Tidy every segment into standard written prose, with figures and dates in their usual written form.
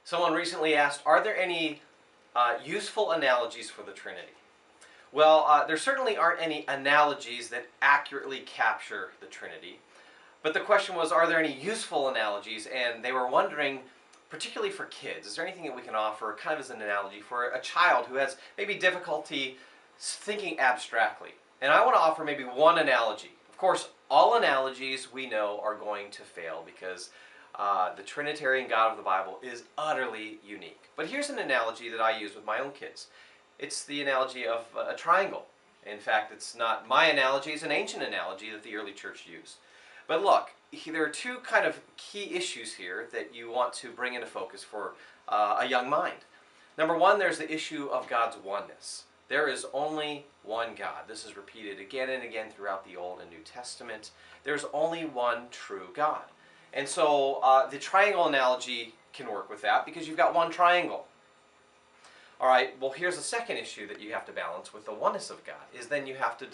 Someone recently asked, are there any useful analogies for the Trinity? Well, there certainly aren't any analogies that accurately capture the Trinity. But the question was, are there any useful analogies? And they were wondering, particularly for kids, is there anything that we can offer kind of as an analogy for a child who has maybe difficulty thinking abstractly? And I want to offer maybe one analogy. Of course, all analogies we know are going to fail because the Trinitarian God of the Bible is utterly unique. But here's an analogy that I use with my own kids. It's the analogy of a triangle. In fact, it's not my analogy, it's an ancient analogy that the early church used. But look, there are two kind of key issues here that you want to bring into focus for a young mind. Number one, there's the issue of God's oneness. There is only one God. This is repeated again and again throughout the Old and New Testament. There's only one true God. And so the triangle analogy can work with that because you've got one triangle. All right, well, here's the second issue that you have to balance with the oneness of God, is then you have to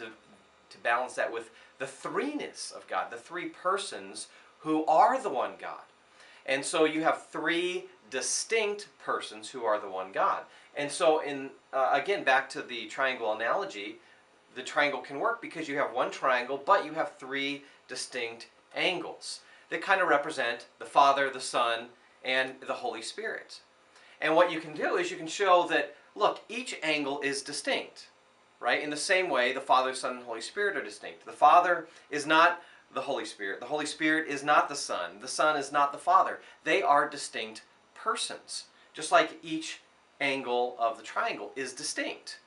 balance that with the threeness of God, the three persons who are the one God. And so you have three distinct persons who are the one God. And so again, back to the triangle analogy, the triangle can work because you have one triangle, but you have three distinct angles that kind of represent the Father, the Son, and the Holy Spirit. And what you can do is you can show that, look, each angle is distinct, right? In the same way, the Father, Son, and Holy Spirit are distinct. The Father is not the Holy Spirit. The Holy Spirit is not the Son. The Son is not the Father. They are distinct persons, just like each angle of the triangle is distinct.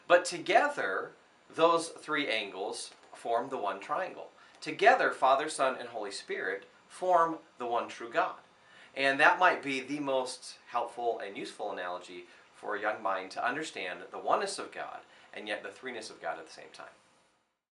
But together, those three angles form the one triangle. Together, Father, Son, and Holy Spirit form the one true God. And that might be the most helpful and useful analogy for a young mind to understand the oneness of God and yet the threeness of God at the same time.